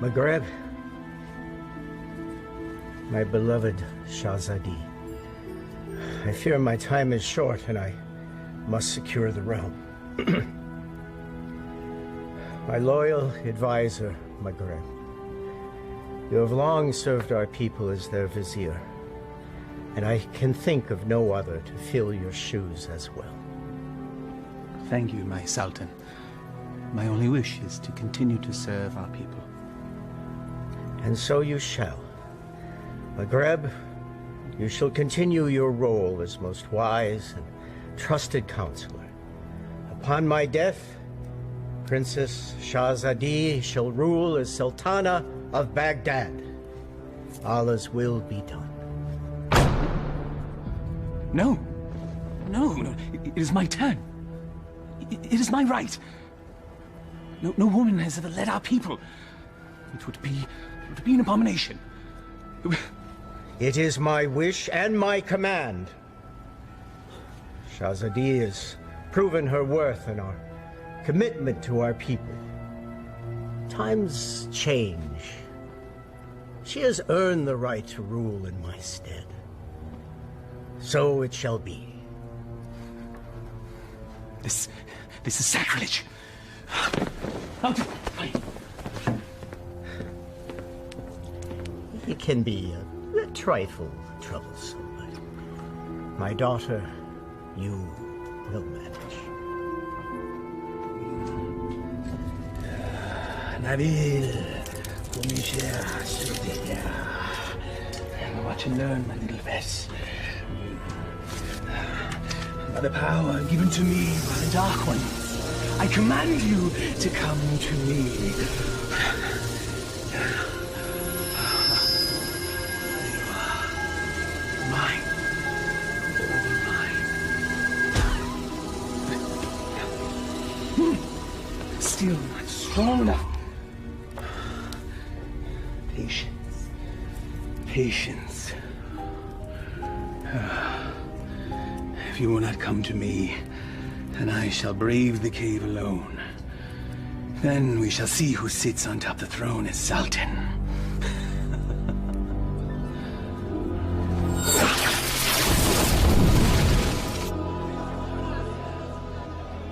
Maghreb, my beloved Shahzadi, I fear my time is short and I must secure the realm. My loyal advisor, Maghreb, you have long served our people as their vizier, and I can think of no other to fill your shoes as well. Thank you, my Sultan. My only wish is to continue to serve our people. And so you shall. Maghreb, you shall continue your role as most wise and trusted counselor. Upon my death, Princess Shahzadi shall rule as Sultana of Baghdad. Allah's will be done. No. No. It is my turn. It is my right. No woman has ever led our people. It would be an abomination. It is my wish and my command. Shahzadi has proven her worth and our commitment to our people. Times change. She has earned the right to rule in my stead. So it shall be. This is sacrilege. It can be a trifle troublesome, but my daughter, you will manage. Nabil, watch and learn, my little Bess. By the power given to me by the Dark Ones, I command you to come to me. Mine. All mine. Still not strong enough. Patience. Patience. If you will not come to me, then I shall brave the cave alone. Then we shall see who sits on top the throne as Sultan.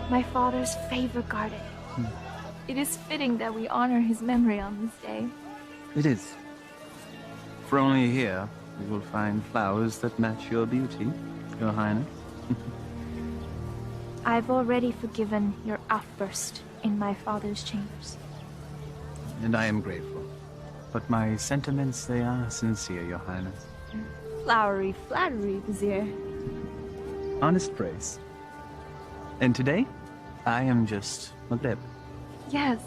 My father's favorite garden. It is fitting that we honor his memory on this day. It is. For only here you will find flowers that match your beauty, Your Highness. I've already forgiven your outburst in my father's chambers. And I am grateful. But my sentiments, they are sincere, Your Highness. Flowery flattery, Vizier. Honest praise. And today, I am just Maghreb. Yes.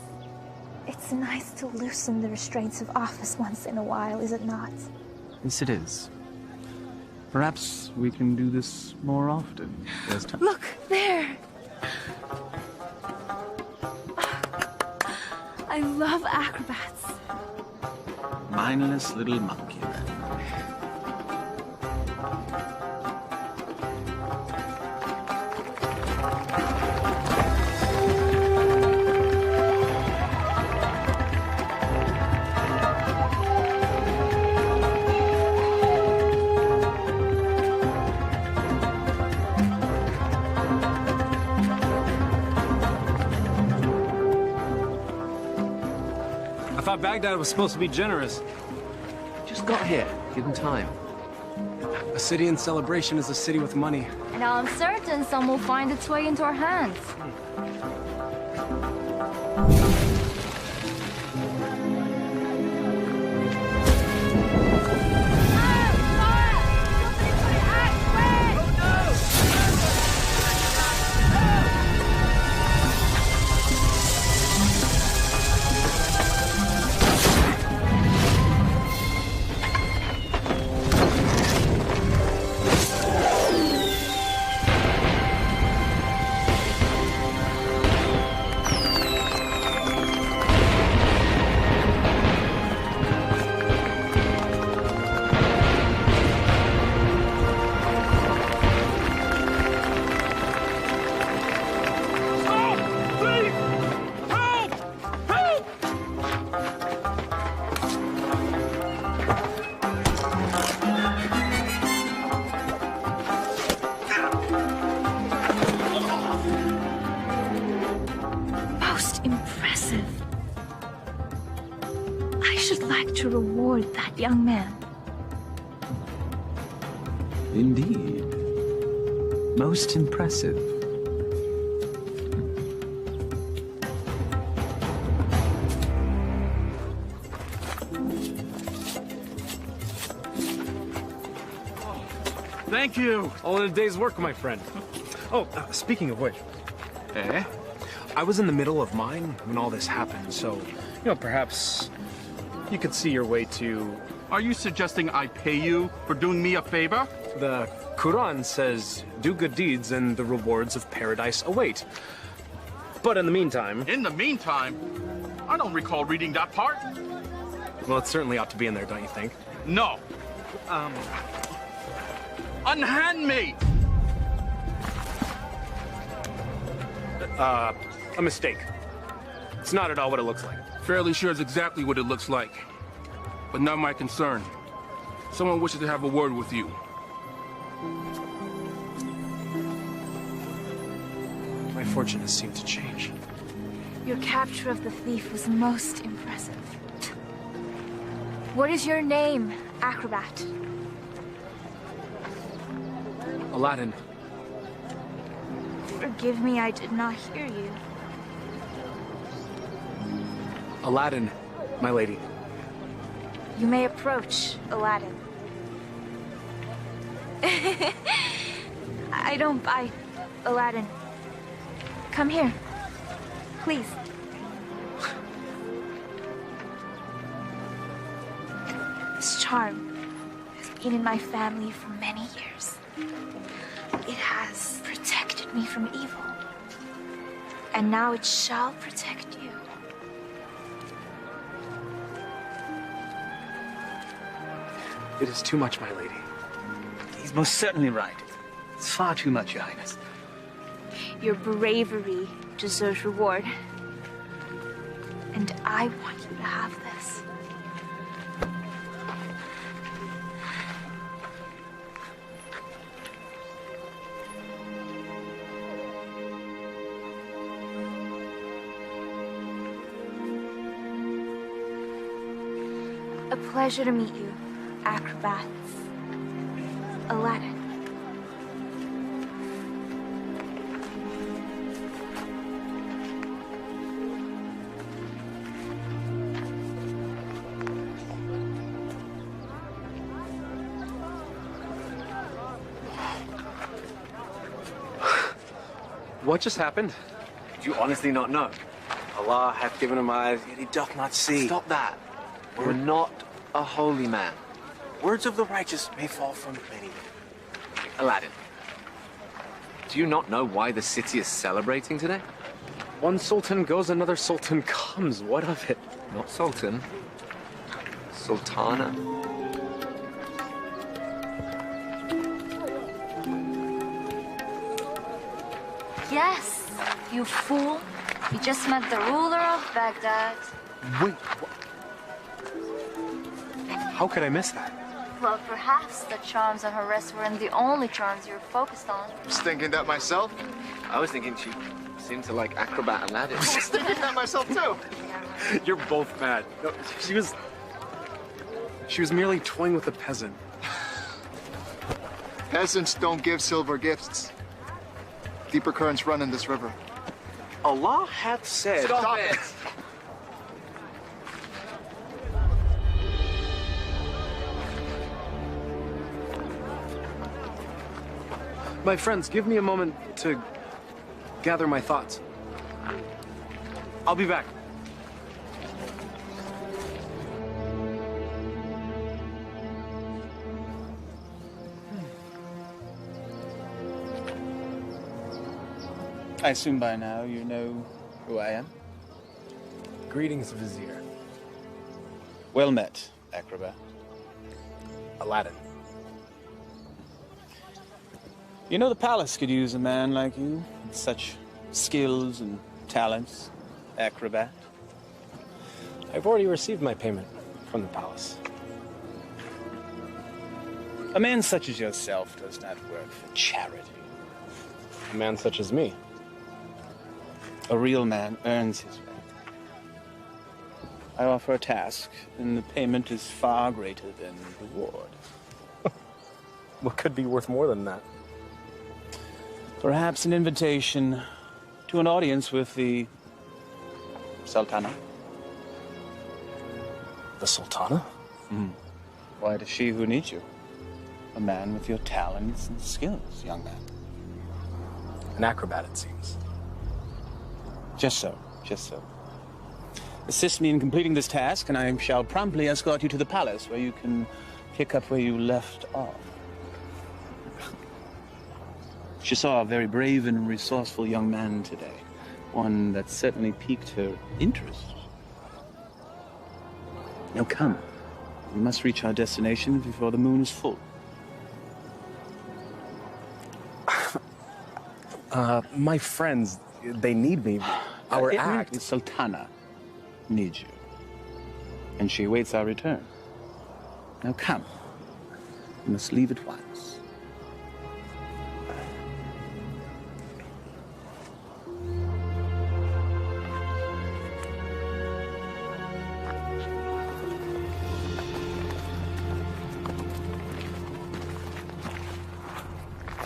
It's nice to loosen the restraints of office once in a while, is it not? Yes, it is. Perhaps we can do this more often. There's time. Look, there! I love acrobats. Mindless little monkey. Baghdad was supposed to be generous. Just got here. Give him time. A city in celebration is a city with money. And I'm certain some will find its way into our hands. that young man. Indeed. Most impressive. Thank you. All in a day's work, my friend. Oh, speaking of which. Eh? I was in the middle of mine when all this happened, so, perhaps you could see your way to... Are you suggesting I pay you for doing me a favor? The Quran says, do good deeds and the rewards of paradise await. But in the meantime... In the meantime, I don't recall reading that part. Well, it certainly ought to be in there, don't you think? No. Unhand me! A mistake. It's not at all what it looks like. Fairly sure it's exactly what it looks like. But not my concern. Someone wishes to have a word with you. My fortune has seemed to change. Your capture of the thief was most impressive. What is your name, acrobat? Aladdin. Forgive me, I did not hear you. Aladdin, my lady. You may approach, Aladdin. I don't bite, Aladdin. Come here, please. This charm has been in my family for many years. It has protected me from evil. And now it shall protect you. It is too much, my lady. He's most certainly right. It's far too much, Your Highness. Your bravery deserves reward. And I want you to have this. A pleasure to meet you, acrobats. Aladdin. What just happened? Do you honestly not know? Allah hath given him eyes, yet he doth not see. Stop that. We're not a holy man. Words of the righteous may fall from many. Aladdin, do you not know why the city is celebrating today? One sultan goes, another sultan comes. What of it? Not sultan. Sultana. Yes, you fool. You just met the ruler of Baghdad. Wait, what? How could I miss that? Well, perhaps the charms on her wrist weren't the only charms you were focused on. I was thinking that myself. I was thinking she seemed to like acrobat Aladdin. I was thinking that myself too. You're both bad. No, she was merely toying with a peasant. Peasants don't give silver gifts. Deeper currents run in this river. Allah hath said... Stop it! My friends, give me a moment to gather my thoughts. I'll be back. I assume by now you know who I am? Greetings, Vizier. Well met, acrobat. Aladdin. You know the palace could use a man like you, with such skills and talents, acrobat. I've already received my payment from the palace. A man such as yourself does not work for charity. A man such as me. A real man earns his way. I offer a task, and the payment is far greater than the reward. What could be worth more than that? Perhaps an invitation to an audience with the Sultana. The Sultana? Why, it is she who needs you. A man with your talents and skills, young man. An acrobat, it seems. Just so, just so. Assist me in completing this task, and I shall promptly escort you to the palace, where you can pick up where you left off. She saw a very brave and resourceful young man today. One that certainly piqued her interest. Now come. We must reach our destination before the moon is full. My friends, they need me. Our act. The Sultana needs you. And she awaits our return. Now come. We must leave at once.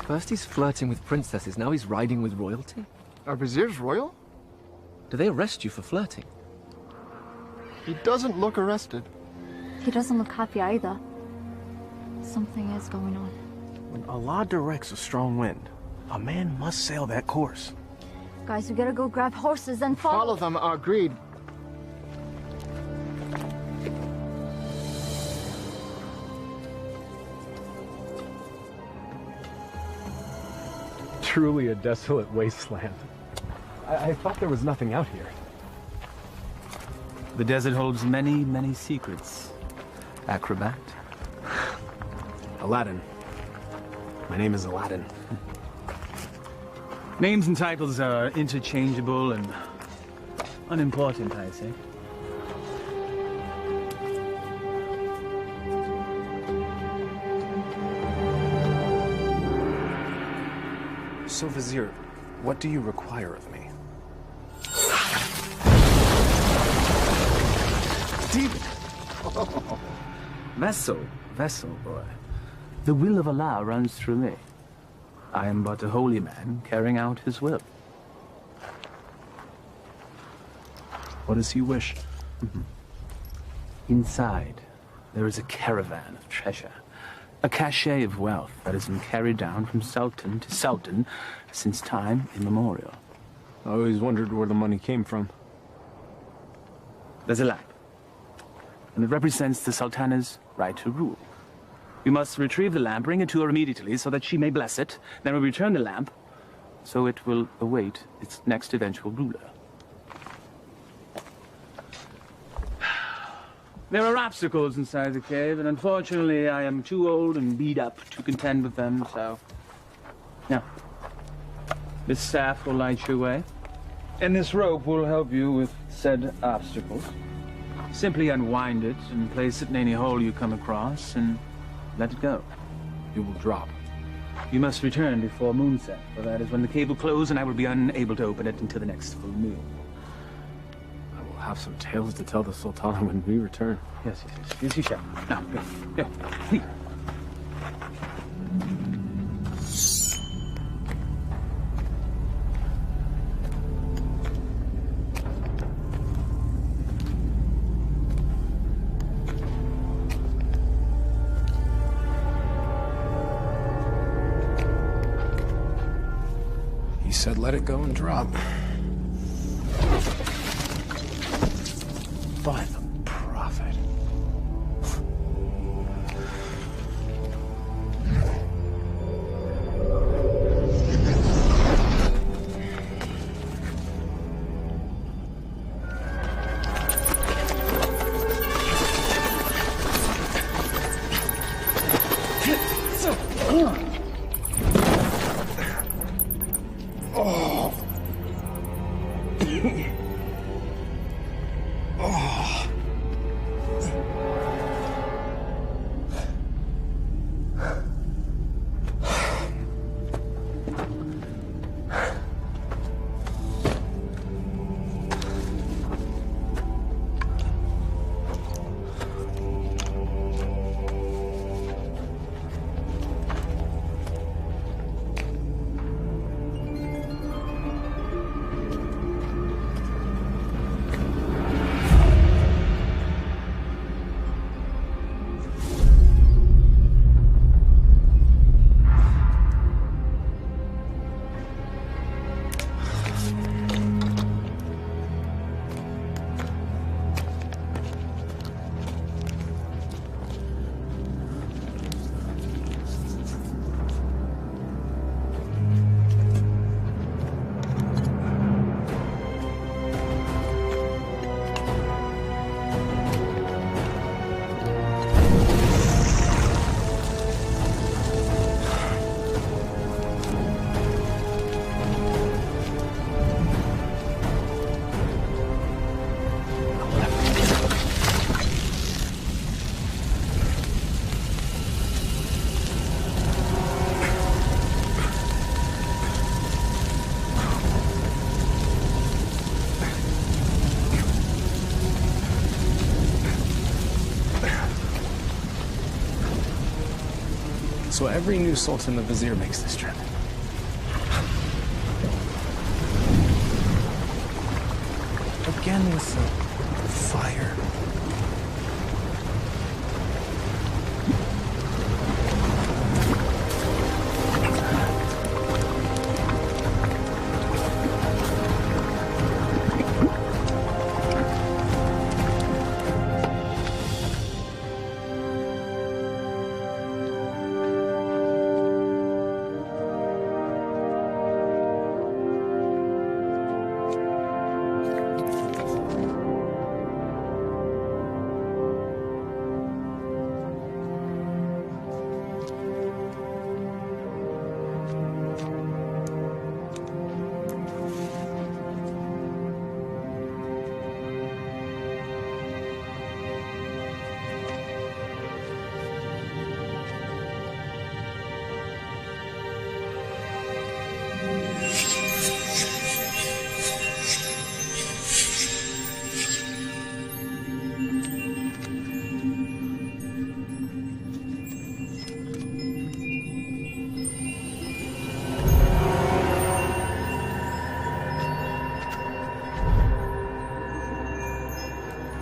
First he's flirting with princesses, now he's riding with royalty? Are viziers royal? Do they arrest you for flirting? He doesn't look arrested. He doesn't look happy either. Something is going on. When Allah directs a strong wind, a man must sail that course. Guys, we gotta go grab horses and Follow them, agreed. Truly a desolate wasteland. I thought there was nothing out here. The desert holds many, many secrets. Acrobat. Aladdin. My name is Aladdin. Names and titles are interchangeable and unimportant, I say. So, Vizier, what do you require of me? Vessel, boy. The will of Allah runs through me. I am but a holy man carrying out his will. What does he wish? Inside, there is a caravan of treasure. A cachet of wealth that has been carried down from sultan to sultan since time immemorial. I always wondered where the money came from. There's a lamp, and it represents the sultana's right to rule. We must retrieve the lamp, bring it to her immediately so that she may bless it. Then we return the lamp, so it will await its next eventual ruler. There are obstacles inside the cave, and unfortunately I am too old and beat up to contend with them, so... Now, this staff will light your way, and this rope will help you with said obstacles. Simply unwind it and place it in any hole you come across, and let it go. It will drop. You must return before moonset, for that is when the cave will close, and I will be unable to open it until the next full moon. Have some tales to tell the Sultana when we return. Yes, you shall. Now, go, please. He said let it go and drop. By the prophet. So every new sultan the vizier makes this trip. Again with the fire.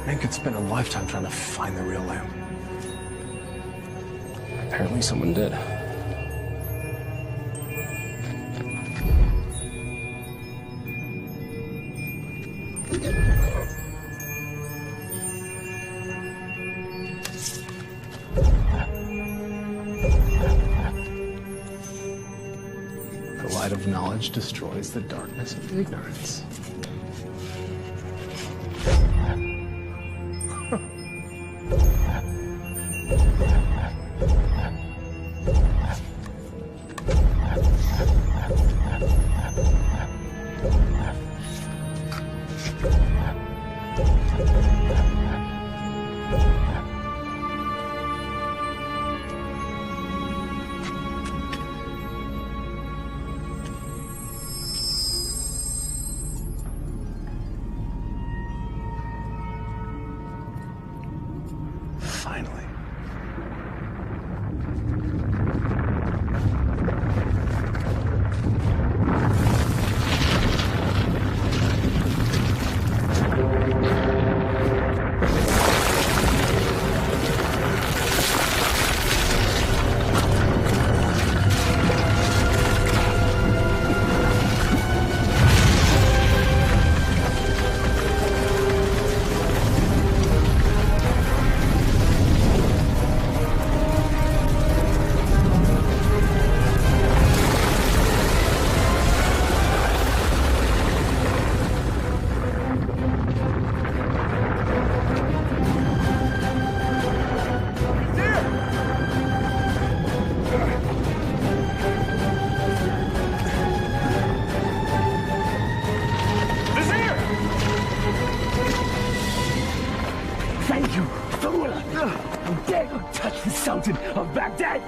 Man could spend a lifetime trying to find the real lamp. Apparently someone did. The light of knowledge destroys the darkness of ignorance. Finally. Thank you, fool! How dare you touch the Sultan of Baghdad!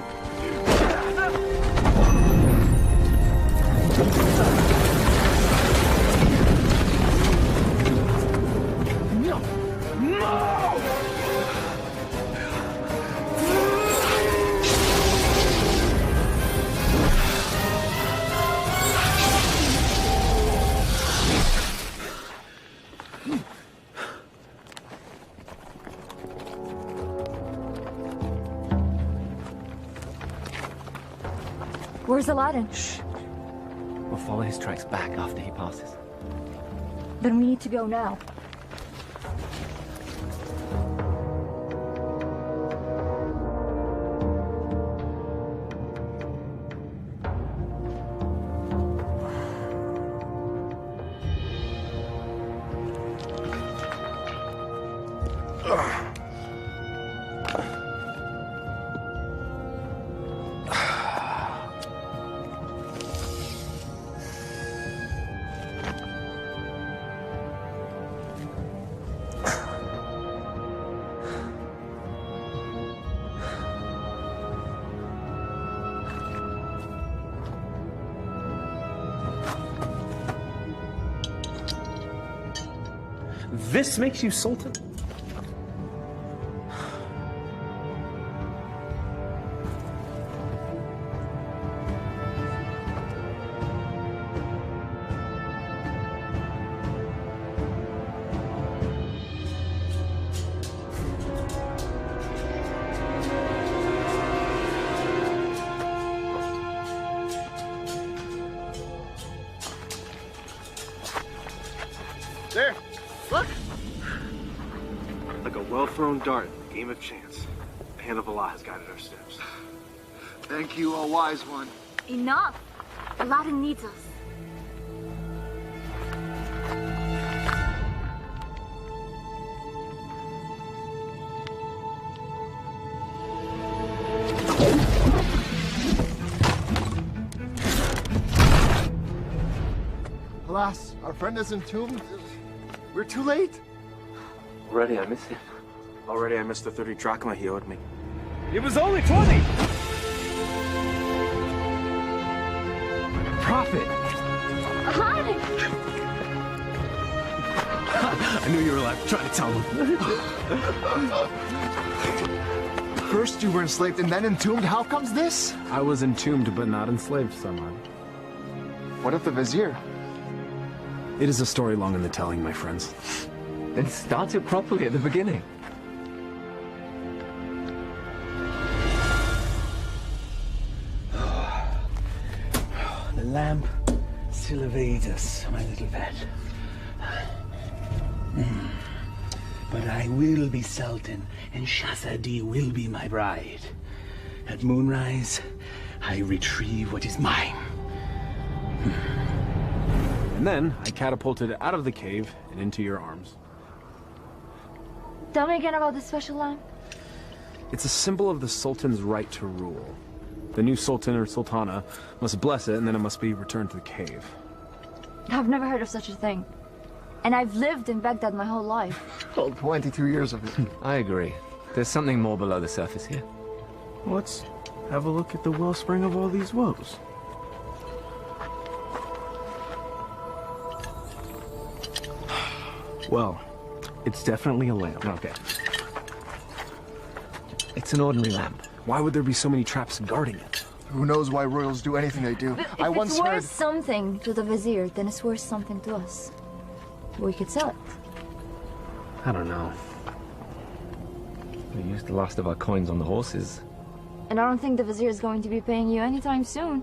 No! No! Where's Aladdin? Shh. We'll follow his tracks back after he passes. Then we need to go now. This makes you Sultan? one dart, game of chance. The hand of Allah has guided our steps. Thank you, O wise one. Enough! Aladdin needs us. Alas, our friend is entombed. We're too late. Already, I miss him. Already I missed the 30 drachma he owed me. It was only 20! Prophet! Aladdin! I knew you were alive. Try to tell him. First you were enslaved and then entombed. How comes this? I was entombed but not enslaved, Saman. What of the vizier? It is a story long in the telling, my friends. Then start it properly at the beginning. The lamp still evades us, my little pet. But I will be Sultan, and Shahzadi will be my bride. At moonrise, I retrieve what is mine. And then I catapulted out of the cave and into your arms. Tell me again about this special lamp. It's a symbol of the Sultan's right to rule. The new Sultan or Sultana must bless it, and then it must be returned to the cave. I've never heard of such a thing. And I've lived in Baghdad my whole life. Well, 22 years of it. I agree. There's something more below the surface here. Let's have a look at the wellspring of all these woes. Well, it's definitely a lamp. Okay. It's an ordinary lamp. Why would there be so many traps guarding it? Who knows why royals do anything they do? But I if once it's worth heard... something to the vizier, then it's worth something to us. We could sell it. I don't know. We used the last of our coins on the horses. And I don't think the vizier is going to be paying you anytime soon.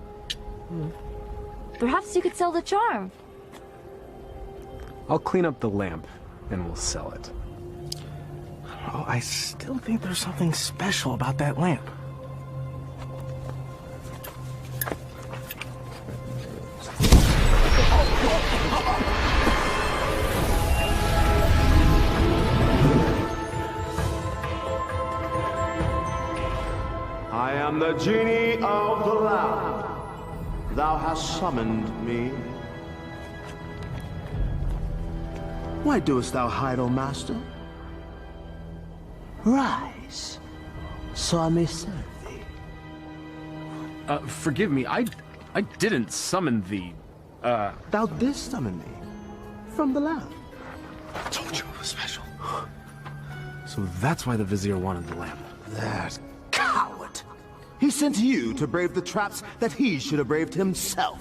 Perhaps you could sell the charm. I'll clean up the lamp, and we'll sell it. Oh, I still think there's something special about that lamp. I am the genie of the lamp. Thou hast summoned me. Why doest thou hide, O master? Rise, so I may serve thee. Forgive me, I didn't summon thee. Thou didst summon me from the lamp. I told you it was special. So that's why the vizier wanted the lamp. That coward. He sent you to brave the traps that he should have braved himself.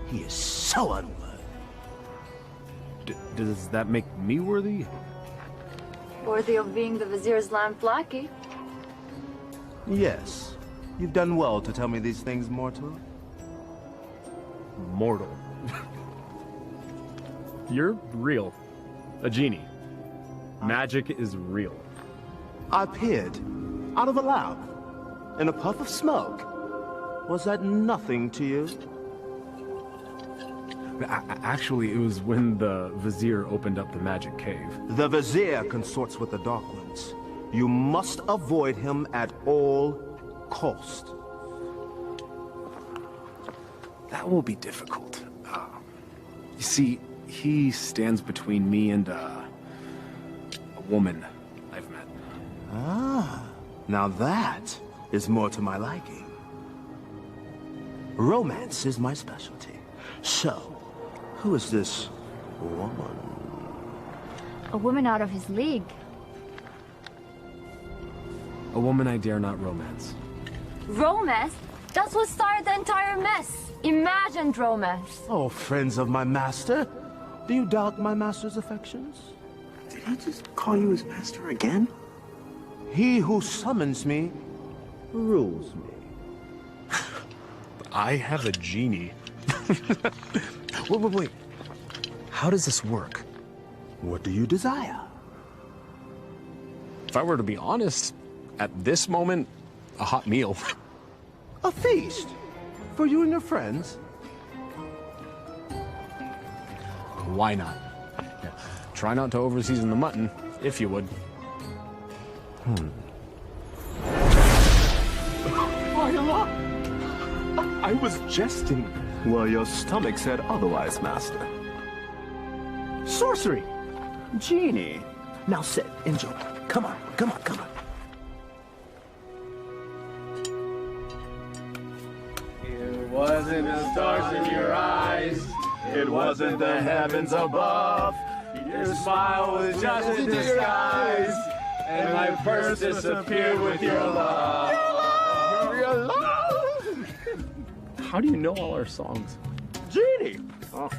He is so unworthy. Does that make me worthy? Worthy of being the vizier's lamp lackey. Yes. You've done well to tell me these things, mortal. Mortal. You're real. A genie. Magic is real. I appeared out of a lamp in a puff of smoke. Was that nothing to you? Actually, it was when the vizier opened up the magic cave. The vizier consorts with the Dark Ones. You must avoid him at all cost. That will be difficult. You see, he stands between me and a woman I've met. Ah, now that is more to my liking. Romance is my specialty. So, who is this woman? A woman out of his league. A woman I dare not romance. Romance? That's what started the entire mess. Imagined romance. Oh, friends of my master, do you doubt my master's affections? Did he just call you his master again? He who summons me rules me. I have a genie. Wait. How does this work? What do you desire? if I were to be honest, at this moment, a hot meal. A feast? For you and your friends? Why not? Yeah. Try not to overseason the mutton, if you would. I was jesting. Well, your stomach said otherwise, Master. Sorcery! Genie! Now sit, enjoy. Come on, come on, come on. It wasn't the stars in your eyes. It wasn't the heavens above. Your smile was just a disguise. And my purse disappeared with your love. Your love! How do you know all our songs? Genie! Oh.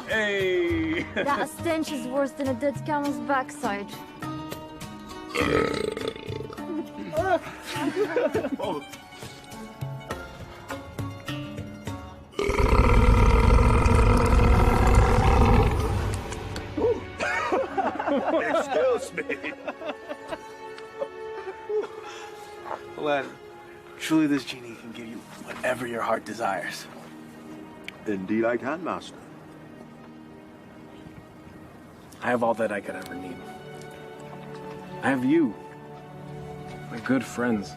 Hey! That stench is worse than a dead camel's backside. Excuse me. Aladdin, truly this genie can give you whatever your heart desires. Indeed I can, Master. I have all that I could ever need. I have you. My good friends.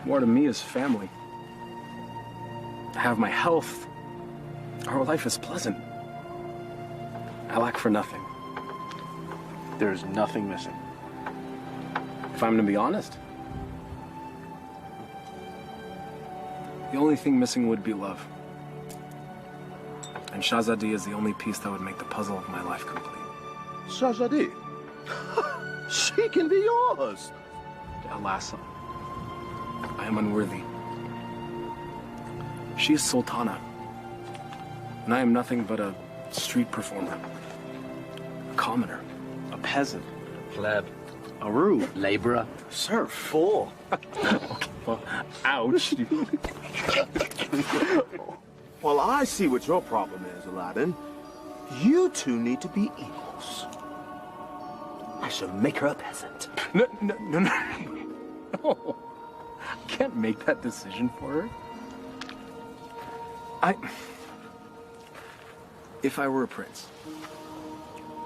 More to me is family. I have my health. Our life is pleasant. I lack for nothing. There's nothing missing. If I'm to be honest, the only thing missing would be love. And Shahzadi is the only piece that would make the puzzle of my life complete. Shahzadi? She can be yours. Alas, I am unworthy. She is Sultana, and I am nothing but a street performer, a commoner, A peasant, Pleb. a rube, Laborer. serf, fool. well, ouch. Well, I see what your problem is, Aladdin. You two need to be equals. I shall make her a peasant. No. No. I can't make that decision for her. If I were a prince,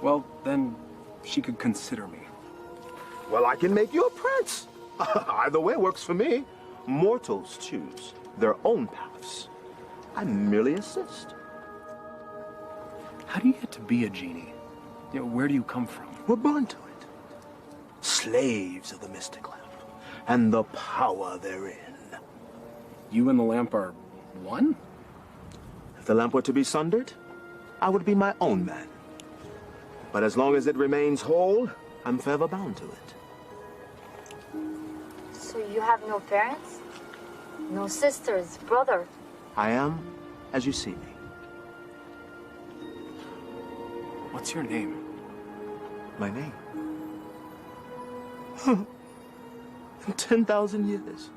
well, then she could consider me. Well, I can make you a prince. Either way works for me. Mortals choose their own paths. I merely assist. How do you get to be a genie? You know, where do you come from? We're born to it. Slaves of the mystic lamp and the power therein. You and the lamp are one? If the lamp were to be sundered, I would be my own man. But as long as it remains whole, I'm forever bound to it. So you have no parents? No sisters, brother? I am as you see me. What's your name? My name? In 10,000 years,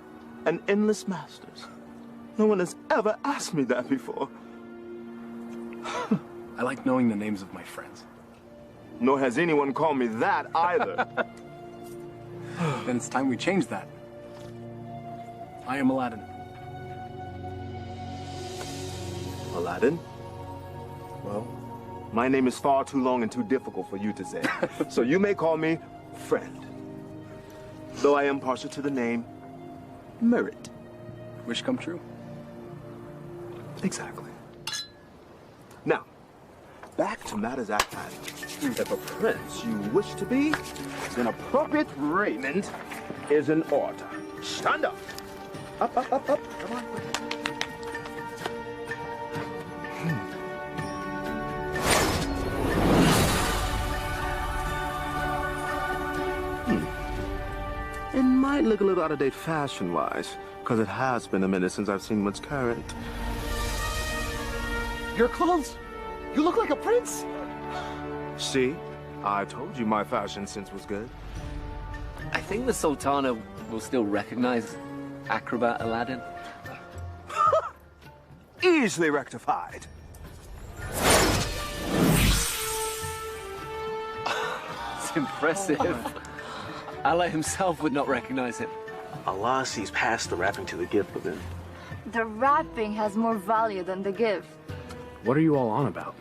and endless masters, no one has ever asked me that before. I like knowing the names of my friends. Nor has anyone called me that either. Then it's time we change that. I am Aladdin. Aladdin? Well, my name is far too long and too difficult for you to say. So you may call me friend. Though I am partial to the name Merit. Wish come true. Exactly. Now, back to matters at hand. If a prince you wish to be, then appropriate raiment is in order. Stand up. Up. Come on. It might look a little out of date fashion-wise, because it has been a minute since I've seen what's current. Your clothes? You look like a prince. See? I told you my fashion sense was good. I think the Sultana will still recognize Acrobat Aladdin. easily rectified. It's impressive. Allah himself would not recognize him. Allah sees past the wrapping to the gift within. The wrapping has more value than the gift. What are you all on about?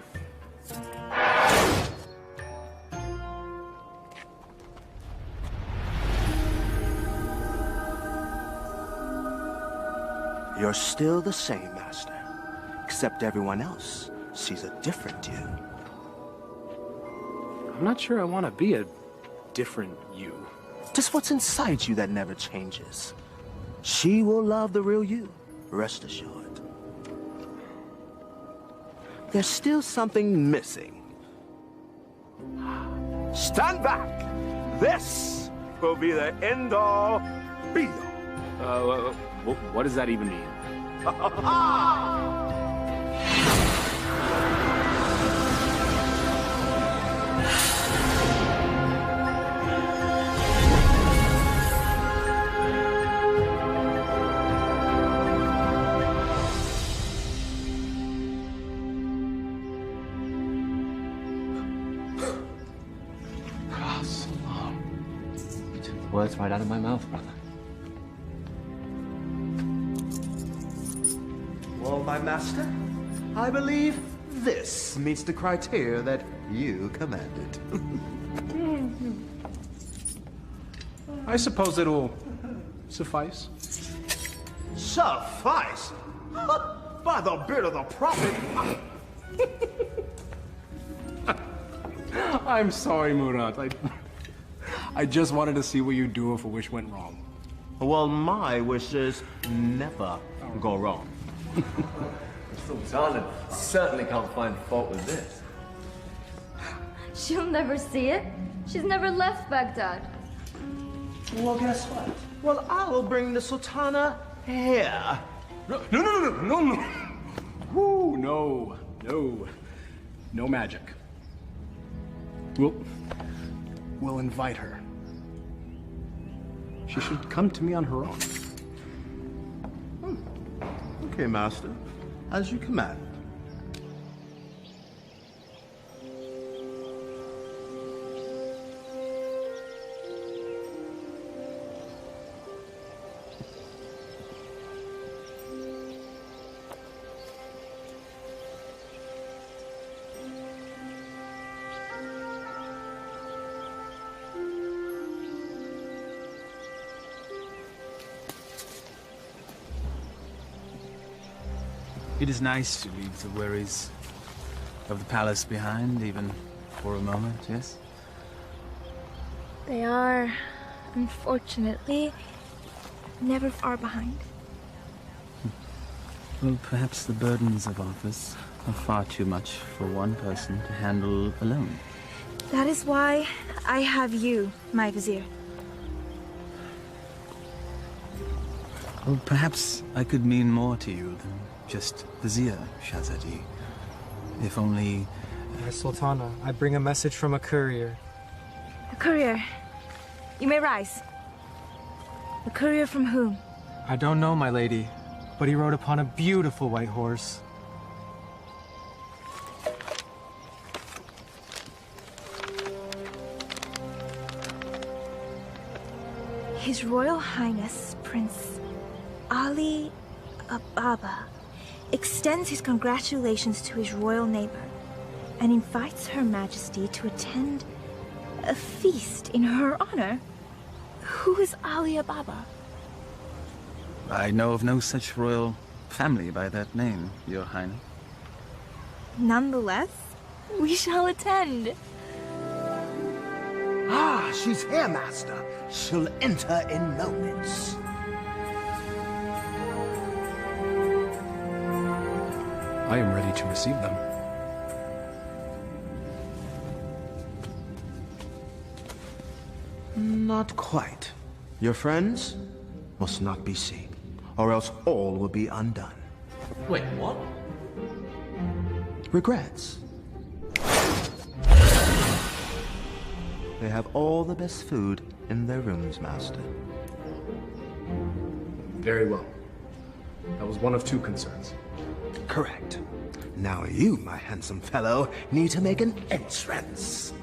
You're still the same, Master. Except everyone else sees a different you. I'm not sure I want to be a different you. Just what's inside you that never changes. She will love the real you, rest assured. There's still something missing. Stand back! This will be the end-all, be-all. What does that even mean? Words right out of my mouth, brother. Well, my master, I believe this meets the criteria that you commanded. I suppose it'll suffice. Suffice? By the beard of the prophet! I'm sorry, Murat. I just wanted to see what you'd do if a wish went wrong. Well, my wishes never go wrong. Sultana certainly can't find fault with this. She'll never see it. She's never left Baghdad. Well, guess what? Well, I'll bring the Sultana here. No. Woo, no. No magic. We'll invite her. She should come to me on her own. Okay, master. As you command. It is nice to leave the worries of the palace behind, even for a moment, yes? They are, unfortunately, never far behind. Well, perhaps the burdens of office are far too much for one person to handle alone. That is why I have you, my vizier. Well, perhaps I could mean more to you than just Vizier, Shahzadi. If only... Sultana, I bring a message from a courier. A courier. You may rise. A courier from whom? I don't know, my lady, but he rode upon a beautiful white horse. His Royal Highness, Prince Ali Ababa, extends his congratulations to his royal neighbor and invites Her Majesty to attend a feast in her honor. Who is Ali Ababa? I know of no such royal family by that name, Your Highness. Nonetheless, we shall attend. Ah, she's here, master. She'll enter in moments. I am ready to receive them. Not quite. Your friends must not be seen, or else all will be undone. Wait, what? Regrets. They have all the best food in their rooms, master. Very well. That was one of two concerns. correct. Now you, my handsome fellow, need to make an entrance.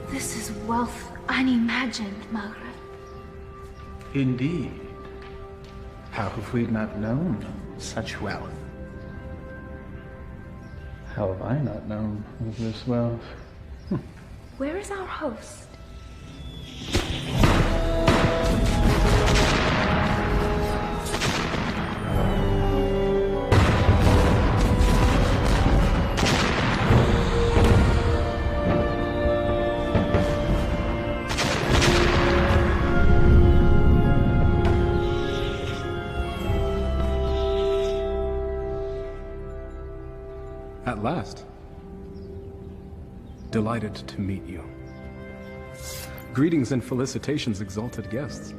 This is wealth unimagined, Maghreb. Indeed. How have we not known such wealth? How have I not known of this wealth? Where is our host? At last. Delighted to meet you. Greetings and felicitations, exalted guests.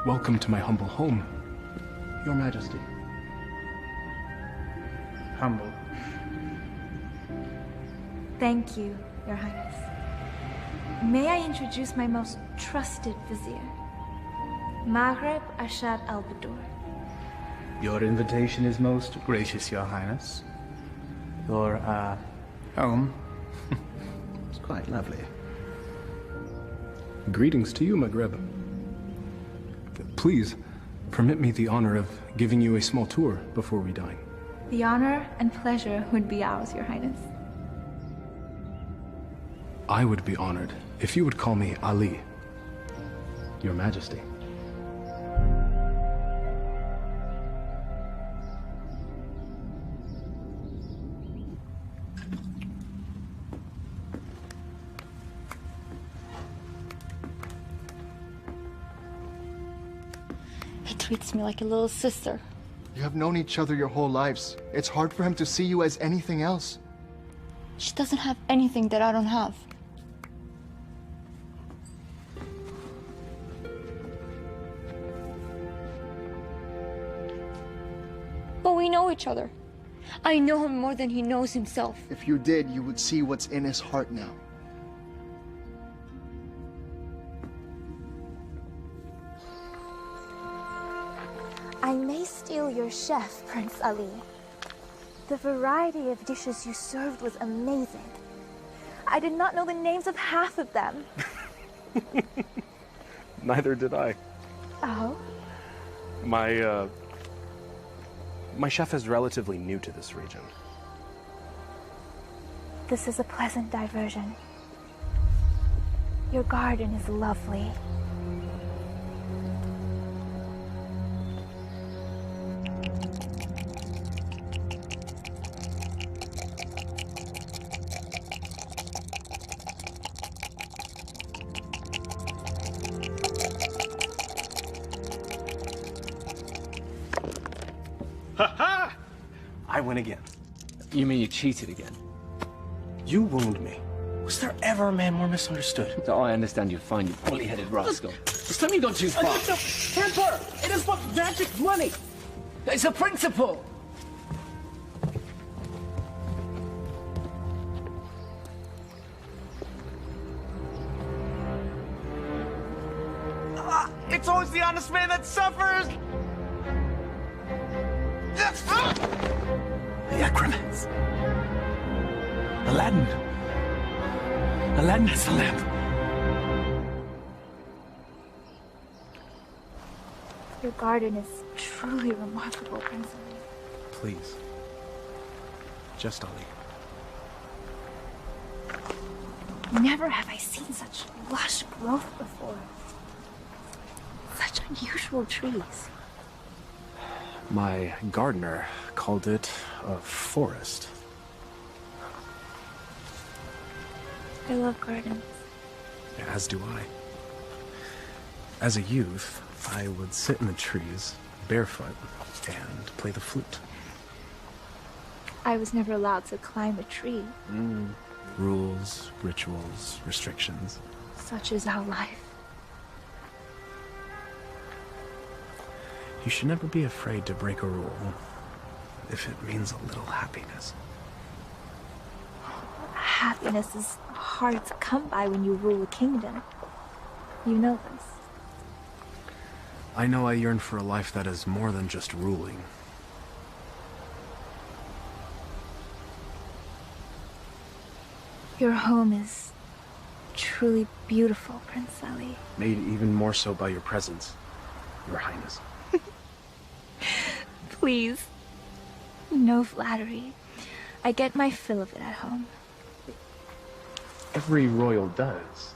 Welcome to my humble home, Your Majesty. Humble. Thank you, Your Highness. May I introduce my most trusted vizier, Maghreb Ashad al-Badur. Your invitation is most gracious, Your Highness. Your, home is quite lovely. Greetings to you, Maghreb. Please, permit me the honor of giving you a small tour before we dine. The honor and pleasure would be ours, Your Highness. I would be honored if you would call me Ali, Your Majesty. He treats me like a little sister. You have known each other your whole lives. It's hard for him to see you as anything else. She doesn't have anything that I don't have. But we know each other. I know him more than he knows himself. If you did, you would see what's in his heart now. I may steal your chef, Prince Ali. The variety of dishes you served was amazing. I did not know the names of half of them. Neither did I. Oh? My chef is relatively new to this region. This is a pleasant diversion. Your garden is lovely. Ha-ha! I win again. You mean you cheated again? You wound me. Was there ever a man more misunderstood? So I understand you're fine, you bully-headed rascal. Just tell me you gone too far. Temper! It is but magic money! It's a principle! It's always the honest man that suffers! The acromats. Aladdin. Aladdin has the lamp. Your garden is truly remarkable, Prince Ali. Please. Just Ali. Never have I seen such lush growth before. Such unusual trees. My gardener called it a forest. I love gardens. As do I. As a youth, I would sit in the trees, barefoot, and play the flute. I was never allowed to climb a tree. Rules, rituals, restrictions. Such is our life. You should never be afraid to break a rule. if it means a little happiness. Happiness is hard to come by when you rule a kingdom. You know this. I know I yearn for a life that is more than just ruling. Your home is truly beautiful, Prince Ali. Made even more so by your presence, Your Highness. Please. No flattery. I get my fill of it at home. Every royal does.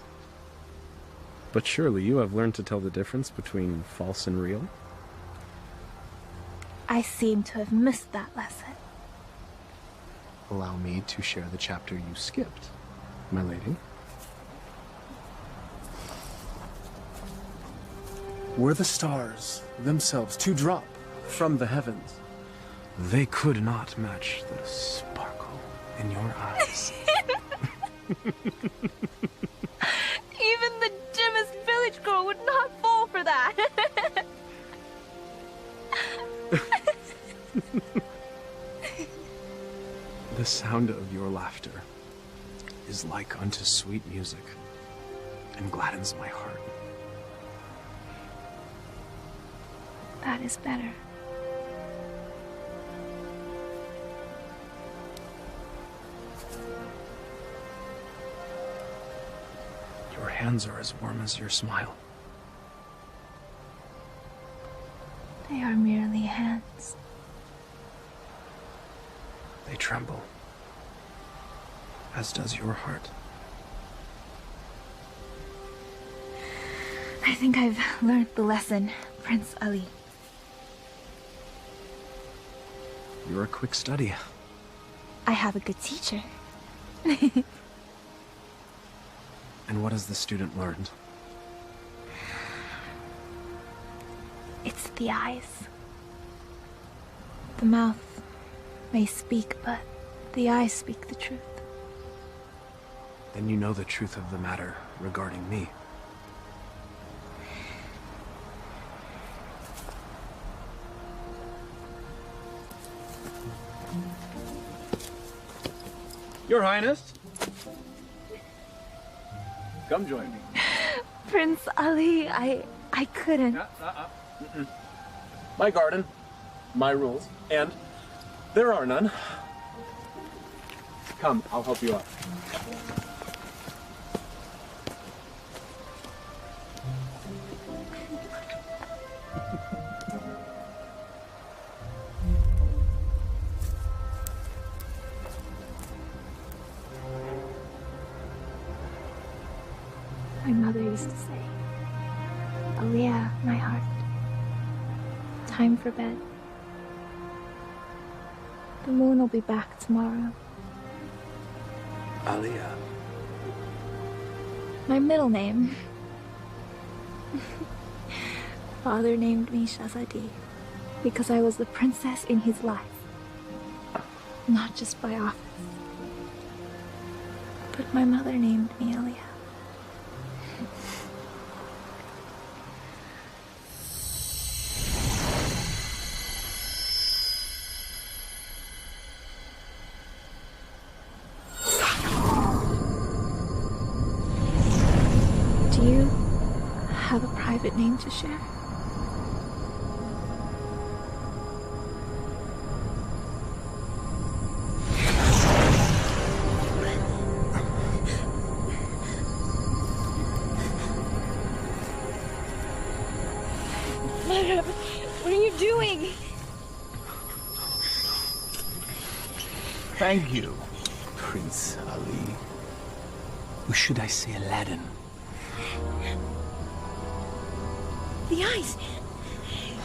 But surely you have learned to tell the difference between false and real? I seem to have missed that lesson. Allow me to share the chapter you skipped, my lady. Were the stars themselves to drop from the heavens, they could not match the sparkle in your eyes. Even the dimmest village girl would not fall for that. The sound of your laughter is like unto sweet music and gladdens my heart. That is better. Your hands are as warm as your smile. They are merely hands. They tremble, as does your heart. I think I've learned the lesson, Prince Ali. You're a quick study. I have a good teacher. And what has the student learned? It's the eyes. The mouth may speak, but the eyes speak the truth. Then you know the truth of the matter regarding me. Your Highness. Come join me. Prince Ali, I couldn't. My garden, my rules, and there are none. Come, I'll help you out. My mother used to say, Aliyah, my heart, time for bed. The moon will be back tomorrow. Aliyah. My middle name. Father named me Shahzadi because I was the princess in his life. Not just by office. But my mother named me Aliyah. Do you have a private name to share? Mother, what are you doing? Thank you, Prince Ali. Or should I say Aladdin? The eyes!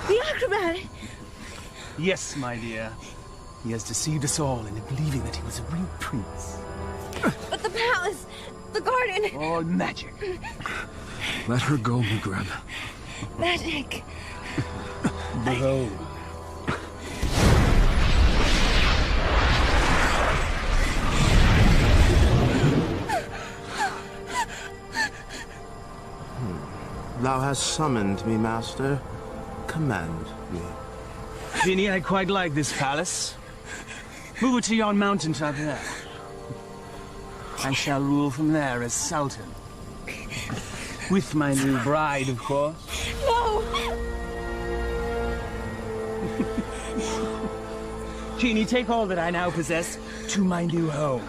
The acrobat! Yes, my dear. He has deceived us all into believing that he was a real prince. But the palace! The garden! All magic. Let her go, Mugreb. Magic! Bro. Thou hast summoned me, master. Command me. Genie, I quite like this palace. Move it to yon mountaintop there. I shall rule from there as Sultan. With my new bride, of course. No! Genie, take all that I now possess to my new home.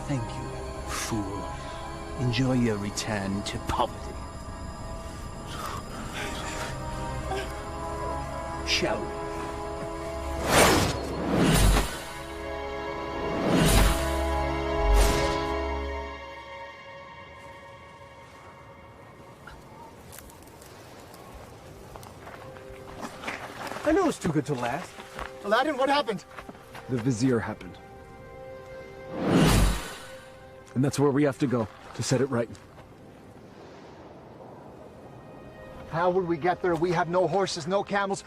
Thank you, fool. Enjoy your return to poverty. Shall we? I knew it was too good to last. Aladdin, what happened? The Vizier happened. And that's where we have to go, to set it right. How will we get there? We have no horses, no camels,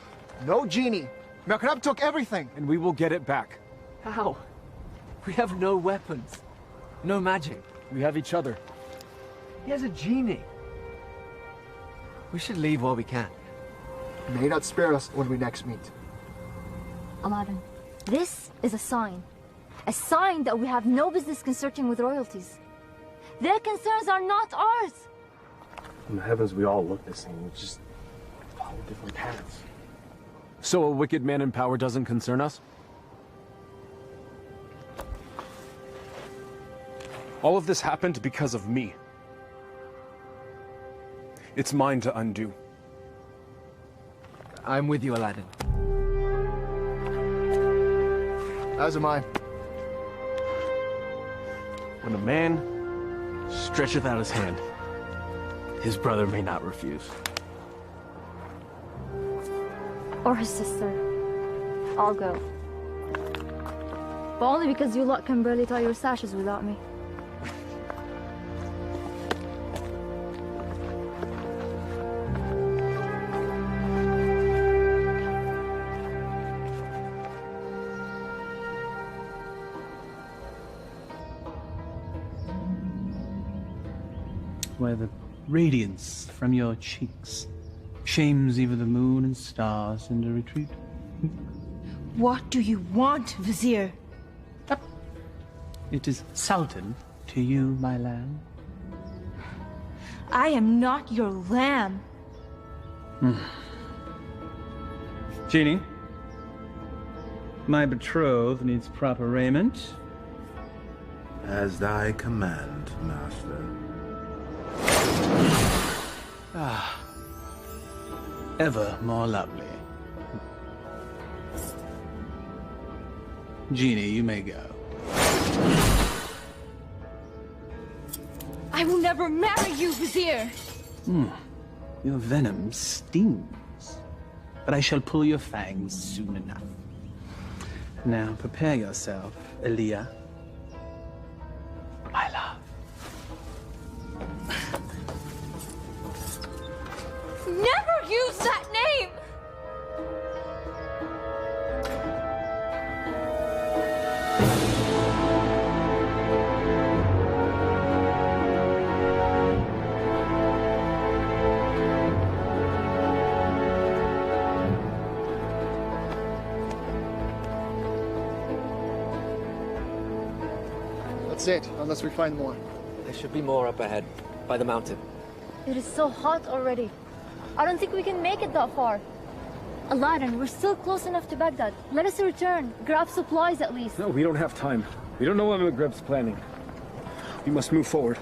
no genie. Makrab took everything. And we will get it back. How? We have no weapons. No magic. We have each other. He has a genie. We should leave while we can. May not spare us when we next meet. Aladdin, this is a sign. A sign that we have no business consorting with royalties. Their concerns are not ours. In the heavens, we all look the same. We just follow different paths. So a wicked man in power doesn't concern us? All of this happened because of me. It's mine to undo. I'm with you, Aladdin. As am I. When a man stretcheth out his hand, his brother may not refuse. Or his sister. I'll go. But only because you lot can barely tie your sashes without me. Where the radiance from your cheeks shames even the moon and stars into retreat. What do you want, Vizier? It is Sultan to you, my lamb. I am not your lamb. Genie, my betrothed needs proper raiment. As thy command, master. Ah, ever more lovely. Genie, you may go. I will never marry you, Vizier. Your venom stings, but I shall pull your fangs soon enough. Now prepare yourself, Aaliyah. My love. Never use that name! That's it, unless we find more. There should be more up ahead, by the mountain. It is so hot already. I don't think we can make it that far. Aladdin, we're still close enough to Baghdad. Let us return. Grab supplies at least. No, we don't have time. We don't know what Maghreb's planning. We must move forward.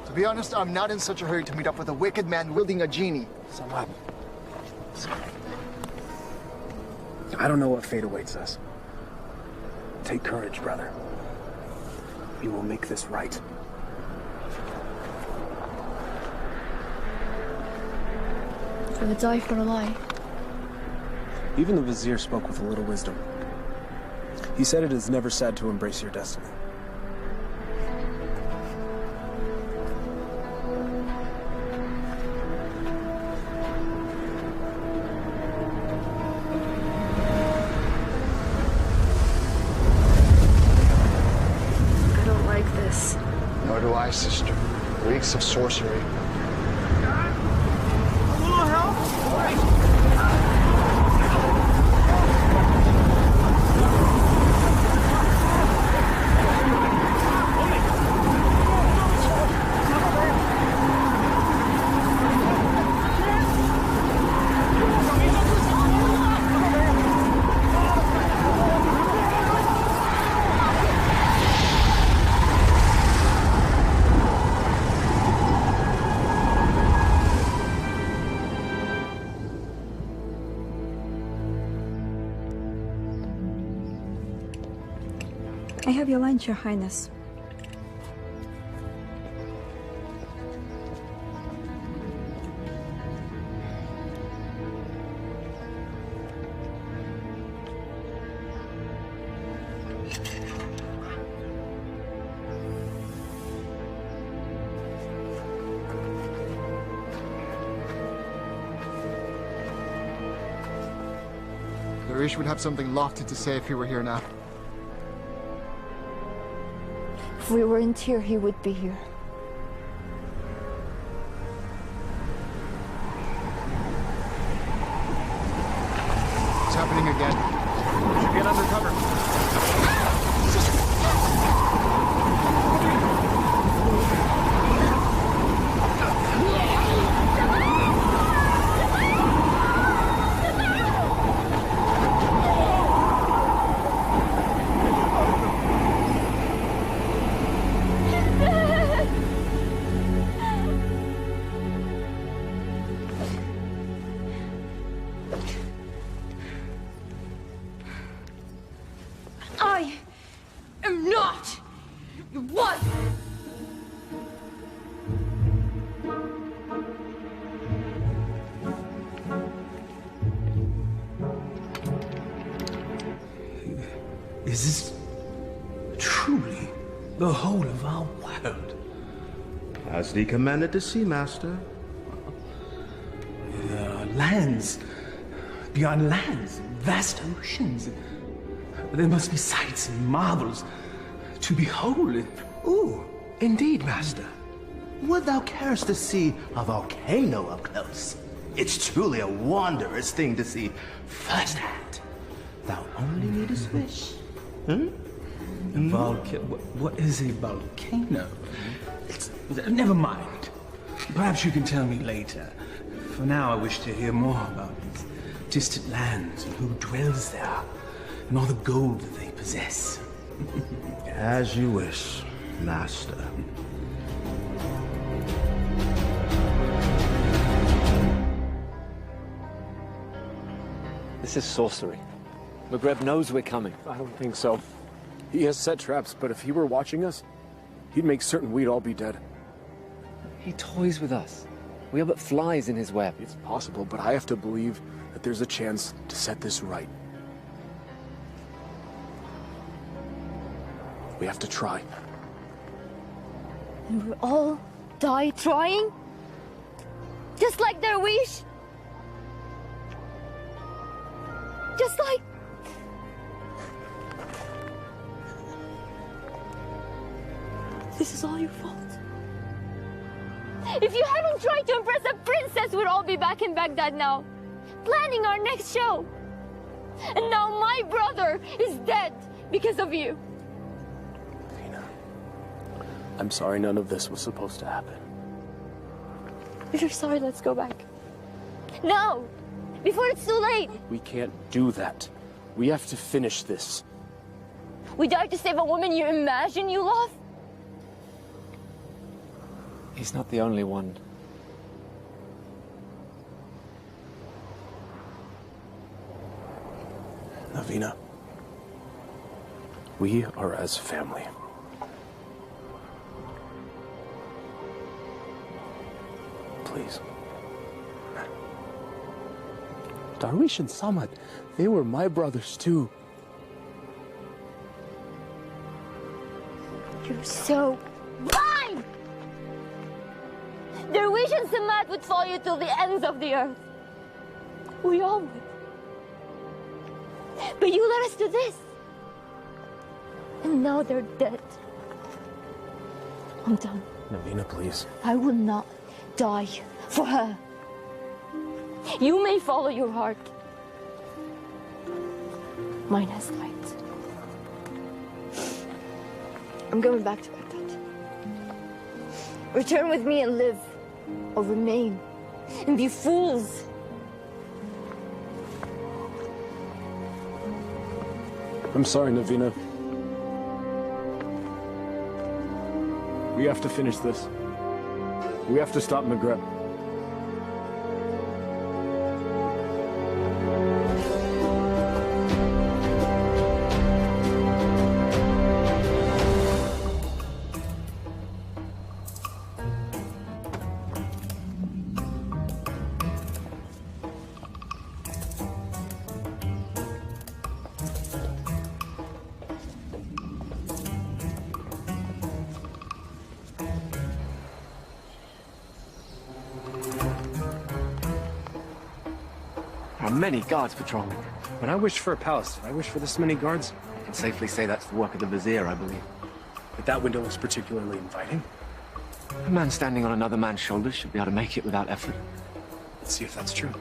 To be honest, I'm not in such a hurry to meet up with a wicked man wielding a genie. So what? I don't know what fate awaits us. Take courage, brother. We will make this right. I would die for a lie. Even the Vizier spoke with a little wisdom. He said it is never sad to embrace your destiny. I don't like this. Nor do I, sister. Reeks of sorcery. have your lunch, Your Highness. Darish would have something lofty to say if he were here now. If we weren't here, he would be here. It's happening again. Get under cover. I am not your wife! Is this truly the whole of our world? As thee commanded to see, Master. There are lands beyond lands, vast oceans. There must be sights and marvels to behold. Ooh, indeed, Master. Would thou carest to see a volcano up close? It's truly a wondrous thing to see firsthand. Thou only needest wish. What is a volcano? Never mind. Perhaps you can tell me later. For now, I wish to hear more about these distant lands and who dwells there, and all the gold that they possess. As you wish, Master. This is sorcery. Magreb knows we're coming. I don't think so. He has set traps, but if he were watching us, he'd make certain we'd all be dead. He toys with us. We are but flies in his web. It's possible, but I have to believe that there's a chance to set this right. We have to try. And we'll all die trying? Just like their wish? Just like... This is all your fault. If you hadn't tried to impress a princess, we'd all be back in Baghdad now, planning our next show. And now my brother is dead because of you. Vina, I'm sorry none of this was supposed to happen. If you're sorry, let's go back. Now! Before it's too late! We can't do that. We have to finish this. We died to save a woman you imagine you love? He's not the only one. Navina, we are as family. Please. Darwish and Samad, they were my brothers too. You're so blind! Darwish and Samad would follow you till the ends of the earth. We all would. But you led us to this. And now they're dead. I'm done. Navina, please. I will not die for her. You may follow your heart. Mine has light. I'm going back to Baghdad. Return with me and live, or remain and be fools. I'm sorry, Navina. We have to finish this. We have to stop Maghreb. There are many guards patrolling. When I wished for a palace, did I wish for this many guards? I can safely say that's the work of the vizier, I believe. But that window looks particularly inviting. A man standing on another man's shoulders should be able to make it without effort. Let's see if that's true.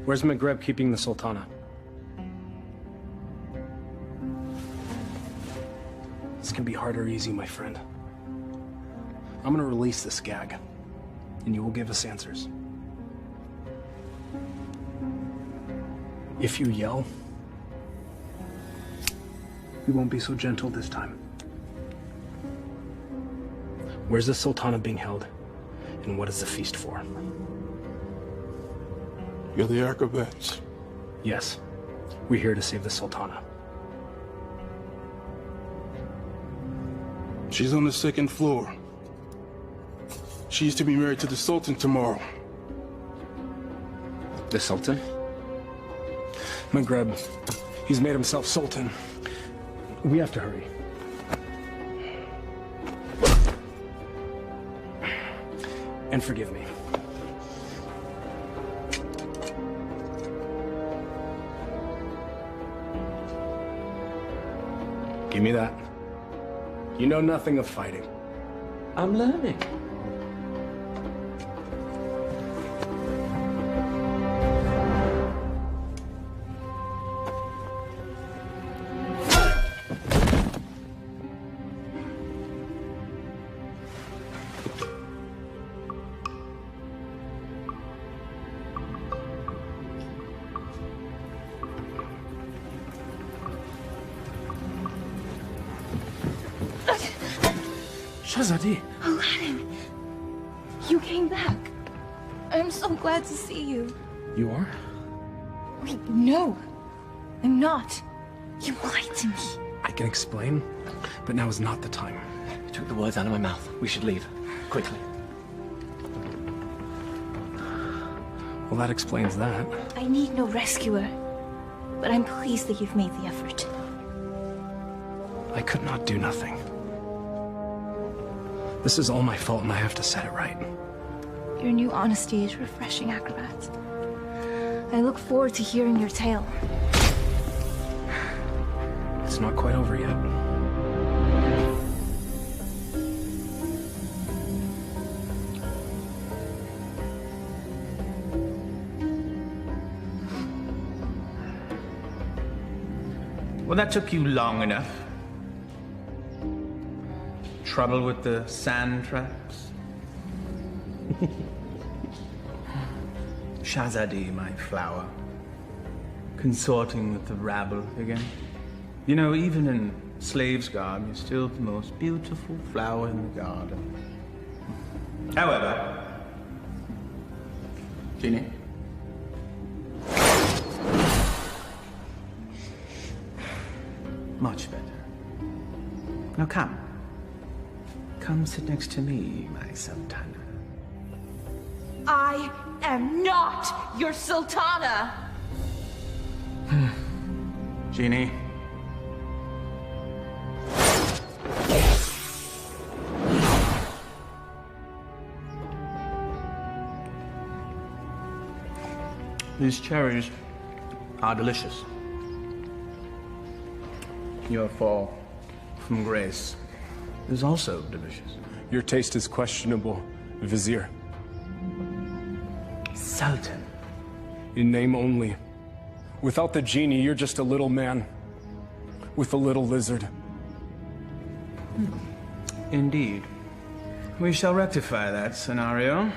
Where's Maghreb keeping the Sultana? This can be hard or easy, my friend. I'm gonna release this gag, and you will give us answers. If you yell, we won't be so gentle this time. Where's the Sultana being held, and what is the feast for? You're the acrobats. Yes, we're here to save the Sultana. She's on the second floor. She's to be married to the Sultan tomorrow. The Sultan? Maghreb, he's made himself Sultan. We have to hurry. And forgive me. Give me that. You know nothing of fighting. I'm learning. Shahzadi. Aladdin, you came back. I'm so glad to see you. You are? Wait, no. I'm not. You lied to me. I can explain, but now is not the time. You took the words out of my mouth. We should leave. Quickly. Well, that explains that. I need no rescuer, but I'm pleased that you've made the effort. I could not do nothing. This is all my fault, and I have to set it right. Your new honesty is refreshing, acrobat. I look forward to hearing your tale. It's not quite over yet. Well, that took you long enough. Trouble with the sand traps? Shahzadi, my flower. Consorting with the rabble again. You know, even in slave's garb, you're still the most beautiful flower in the garden. However, Ginny? Much better. Now come. Come sit next to me, my Sultana. I am not your Sultana! Genie. These cherries are delicious. Your fall from grace is also delicious. Your taste is questionable, Vizier. Sultan. In name only. Without the genie, you're just a little man. With a little lizard. Indeed. We shall rectify that scenario.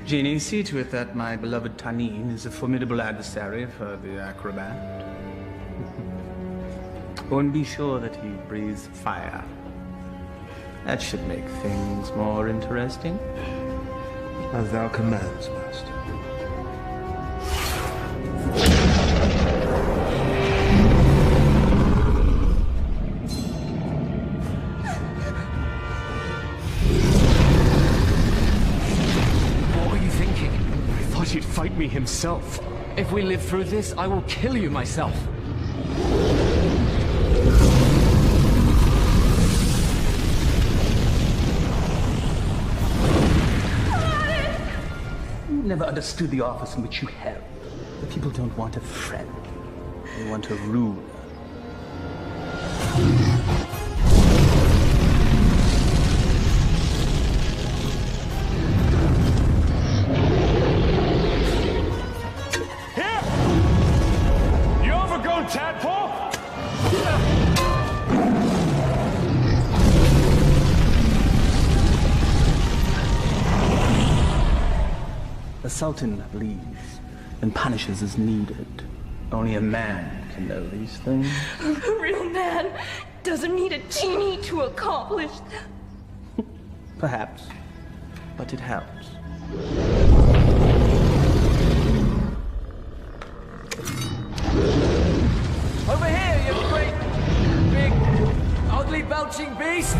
Genie, see to it that my beloved Tanin is a formidable adversary for the acrobat. Oh, and be sure that he breathes fire. That should make things more interesting. As thou commands, master. What were you thinking? I thought he'd fight me himself. If we live through this, I will kill you myself. Never understood the office in which you held. The people don't want a friend. They want a ruler. Here! You overgrown tadpole! The Sultan leads and punishes as needed. Only a man can know these things. A real man doesn't need a genie to accomplish that. Perhaps, but it helps. Over here, you great, big, ugly belching beast!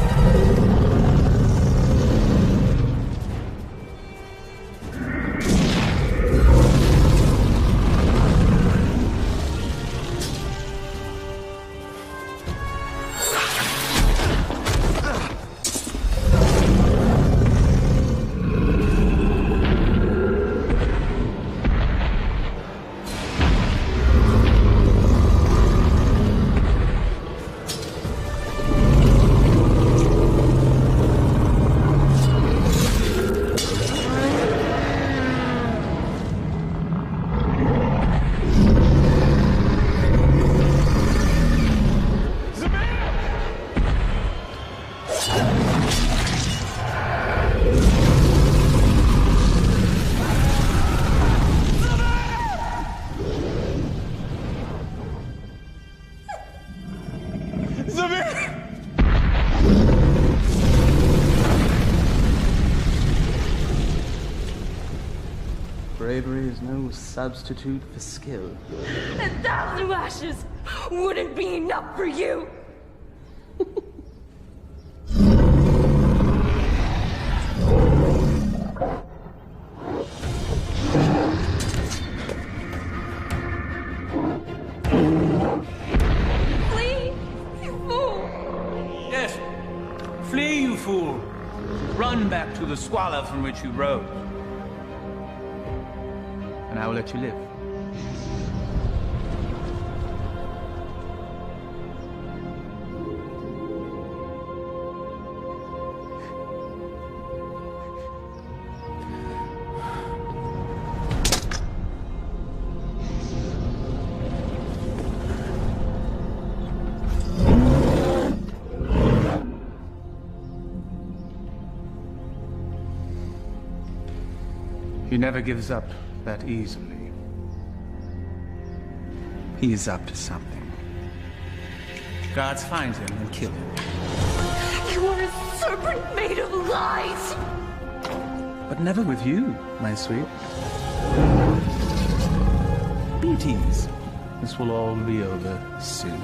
Bravery is no substitute for skill. 1,000 lashes wouldn't be enough for you. Flee, you fool! Yes, flee, you fool. Run back to the squalor from which you rose. And I will let you live. He never gives up that easily. He is up to something. Guards find him and kill him. You are a serpent made of lies! But never with you, my sweet. Be at ease. This will all be over soon.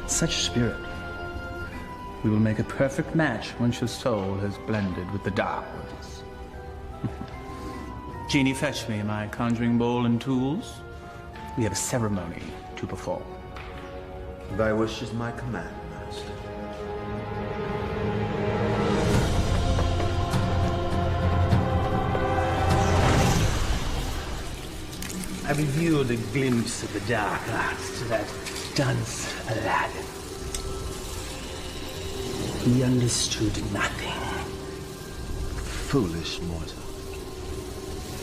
Such spirit. We will make a perfect match once your soul has blended with the dark ones. Genie, fetch me my conjuring bowl and tools. We have a ceremony to perform. Thy wish is my command, master. I revealed a glimpse of the dark arts to that dunce Aladdin. He understood nothing. Foolish mortal.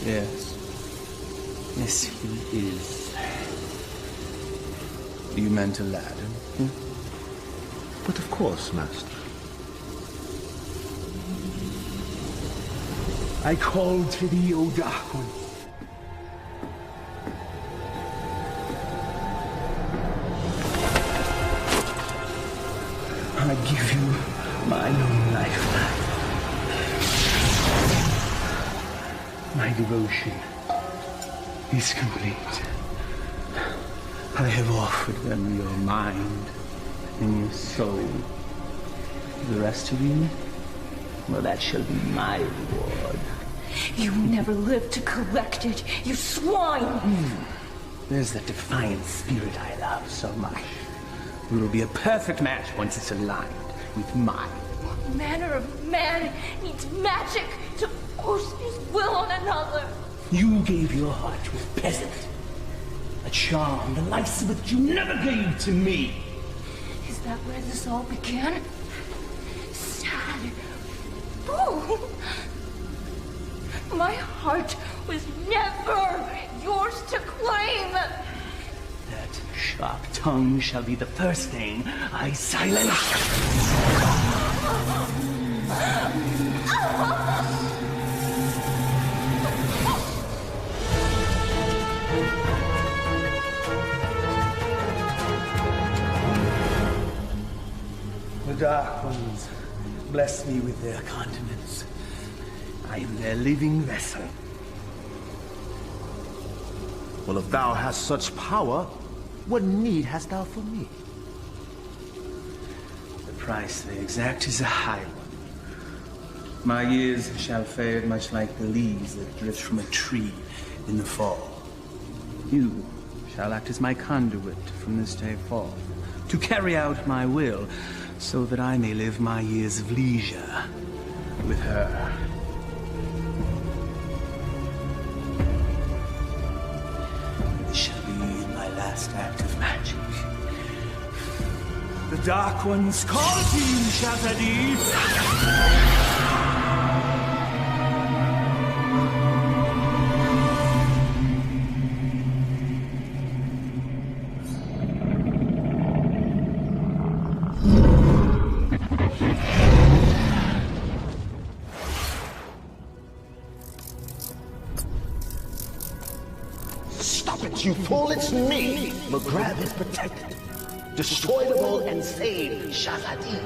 Yes. Yes, he is. You meant Aladdin? But of course, Master. I call to thee, O Dark One. I give you my own lifeline. My devotion is complete. I have offered them your mind and your soul. The rest of you, well, that shall be my reward. You never lived to collect it, you swine! There's that defiant spirit I love so much. It will be a perfect match once it's aligned with mine. What manner of man needs magic to force his will on another? You gave your heart to a peasant. A charm the likes of which you never gave to me. Is that where this all began? Sad fool! My heart was never yours to claim! That sharp tongue shall be the first thing I silence. The Dark Ones bless me with their continence. I am their living vessel. Well, if thou hast such power, what need hast thou for me? The price they exact is a high one. My years shall fade much like the leaves that drift from a tree in the fall. You shall act as my conduit from this day forth, to carry out my will, so that I may live my years of leisure with her. This shall be my last act of magic. The Dark Ones call to you, Shazadi! You fool, it's me! McGrath is protected. Destroy the ball and save Shazadi.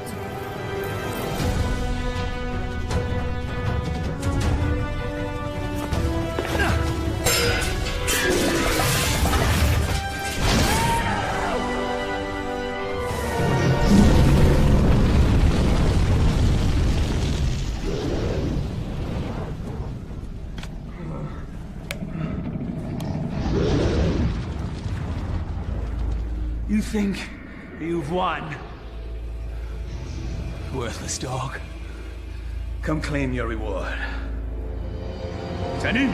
You think you've won? Worthless dog. Come claim your reward. Send in!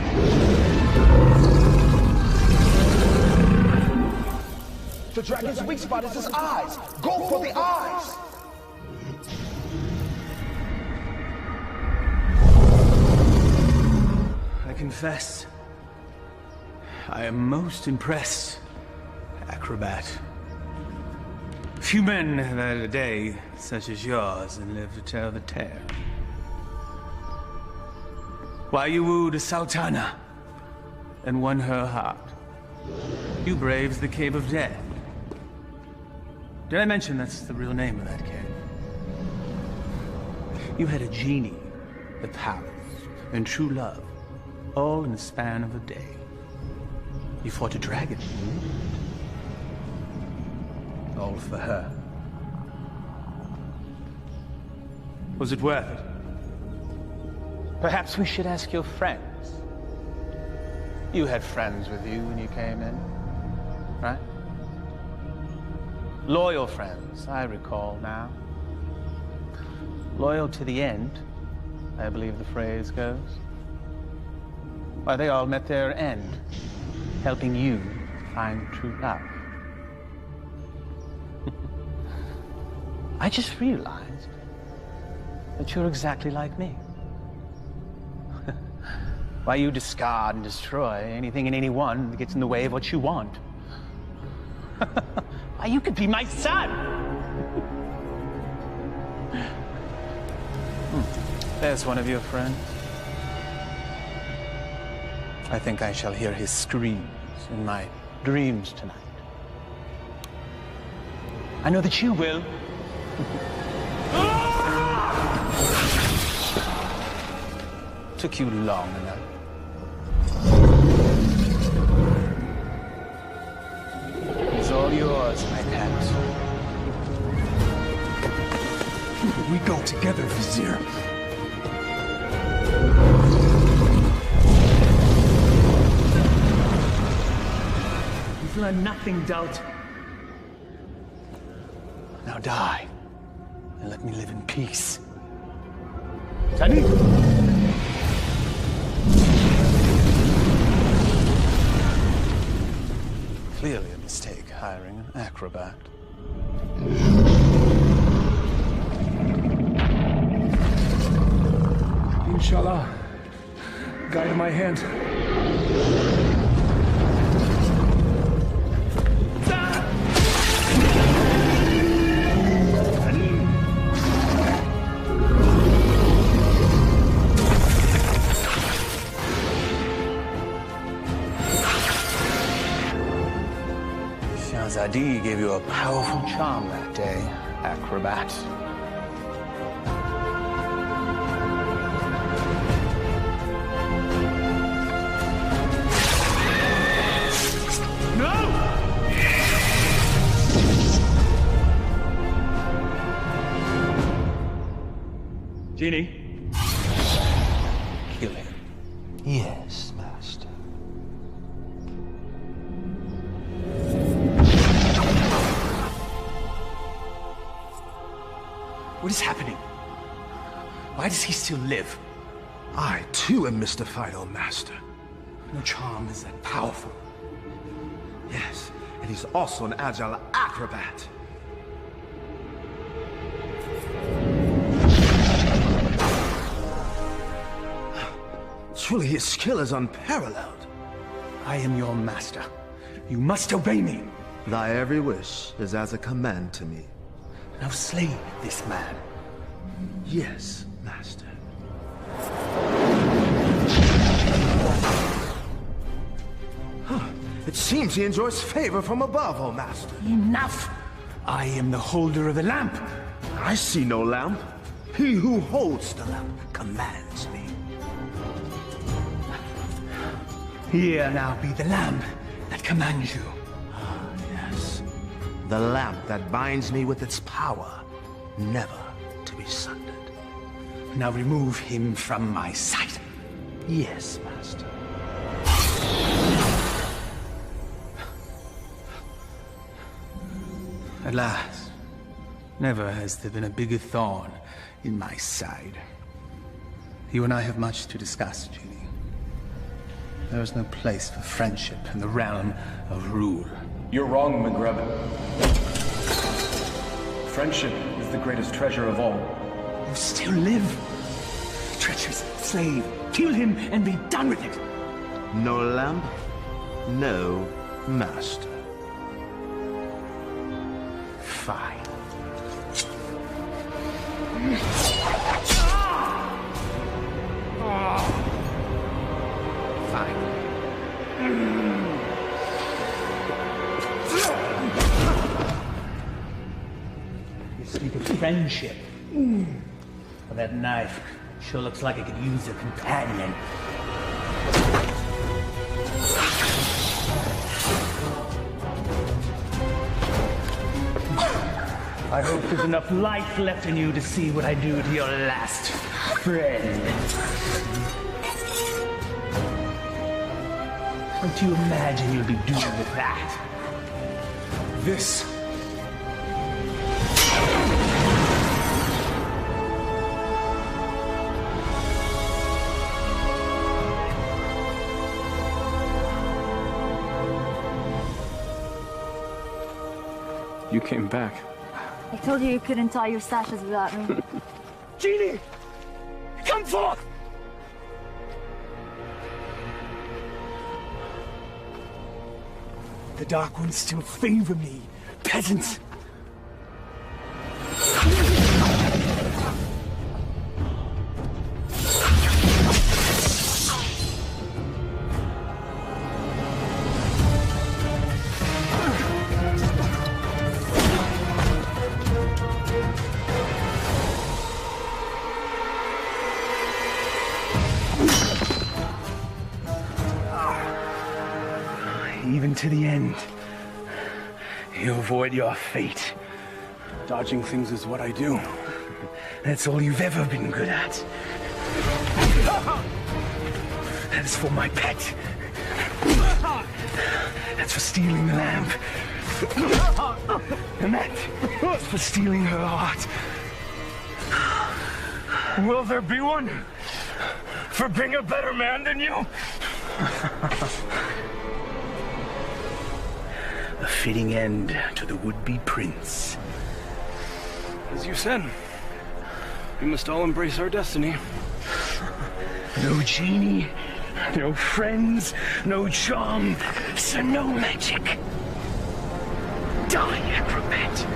The dragon's weak spot is his eyes! Go for the eyes! I confess, I am most impressed, acrobat. Few men have had a day such as yours and live to tell the tale. Why you wooed a sultana and won her heart. You braved the Cave of Death. Did I mention that's the real name of that cave? You had a genie, the palace, and true love, all in the span of a day. You fought a dragon. All for her. Was it worth it? Perhaps we should ask your friends. You had friends with you when you came in, right? Loyal friends, I recall now. Loyal to the end, I believe the phrase goes. Why, they all met their end, helping you find true love. I just realized that you're exactly like me. Why you discard and destroy anything and anyone that gets in the way of what you want. Why, you could be my son! There's one of your friends. I think I shall hear his screams in my dreams tonight. I know that you will. Took you long enough. It's all yours, my pet. We go together, Vizier. You've learned nothing, Dolt. Now die, and let me live in peace. Tani? Clearly a mistake hiring an acrobat. Inshallah, guide my hand. Shahzadi gave you a powerful charm that day, acrobat. No! Genie? Kill him. Yes, Master. What is happening? Why does he still live? I, too, am mystified, O Master. No charm is that powerful. Yes, and he's also an agile acrobat. Truly, his skill is unparalleled. I am your master. You must obey me. Thy every wish is as a command to me. Now slay this man. Yes, Master. It seems he enjoys favor from above, O Master. Enough! I am the holder of the lamp. I see no lamp. He who holds the lamp commands me. Here now be the lamp that commands you. Yes. The lamp that binds me with its power, never to be sundered. Now remove him from my sight. Yes, Master. At last. Never has there been a bigger thorn in my side. You and I have much to discuss, Genie. There is no place for friendship in the realm of rule. You're wrong, McGreb. Friendship is the greatest treasure of all. You still live. Treacherous slave. Kill him and be done with it. No lamp, no master. Fine. Fine. You speak of friendship. Well, that knife sure looks like it could use a companion. I hope there's enough life left in you to see what I do to your last friend. What do you imagine you'll be doing with that? This. You came back. I told you couldn't tie your sashes without me. Genie! Come forth! The Dark Ones still favor me, peasants. Even to the end, you avoid your fate. Dodging things is what I do. That's all you've ever been good at. That is for my pet. That's for stealing the lamp. And that's for stealing her heart. Will there be one for being a better man than you? A fitting end to the would-be prince. As you said, we must all embrace our destiny. No genie, no friends, no charm, so no magic. Die, acrobat.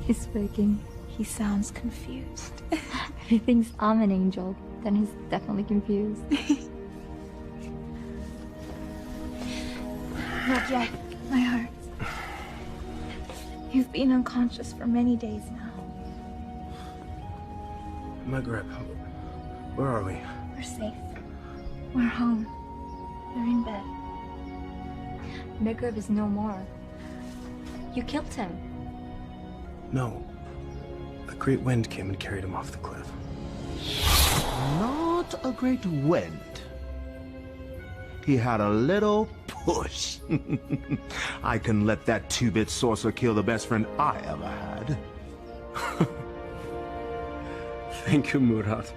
He's speaking. He sounds confused. If he thinks I'm an angel, then he's definitely confused. Not yet, my heart. You've been unconscious for many days now. Maghreb, where are we? We're safe. We're home. We're in bed. Maghreb is no more. You killed him. No. A great wind came and carried him off the cliff. Not a great wind. He had a little push. I can let that two-bit sorcerer kill the best friend I ever had. Thank you, Murad.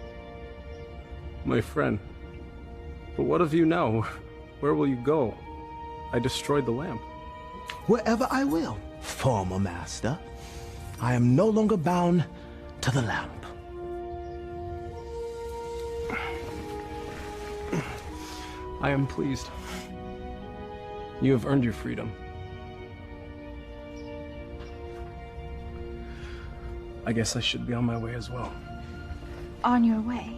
My friend. But what of you now? Where will you go? I destroyed the lamp. Wherever I will, former master. I am no longer bound to the lamp. I am pleased. You have earned your freedom. I guess I should be on my way as well. On your way.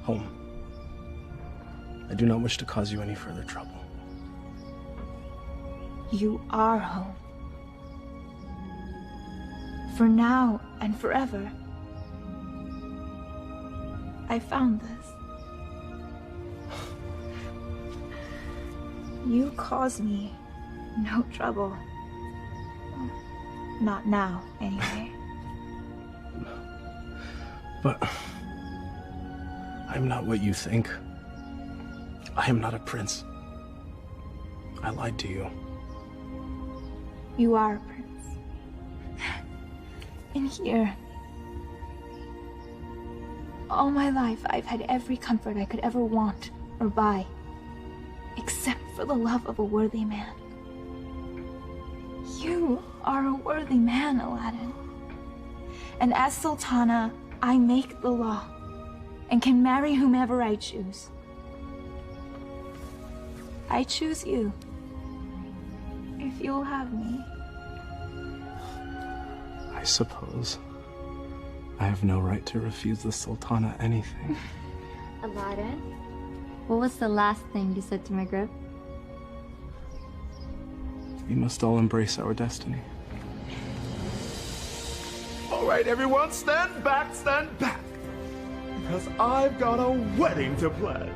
Home. I do not wish to cause you any further trouble. You are home. For now and forever. I found this. You cause me no trouble. Not now, anyway. But I'm not what you think. I am not a prince. I lied to you. You are a prince. In here. All my life, I've had every comfort I could ever want or buy. Except for the love of a worthy man. You are a worthy man, Aladdin. And as Sultana, I make the law and can marry whomever I choose. I choose you. If you'll have me. I suppose I have no right to refuse the Sultana anything. Aladdin, what was the last thing you said to Maghreb? We must all embrace our destiny. All right, everyone, stand back, because I've got a wedding to plan.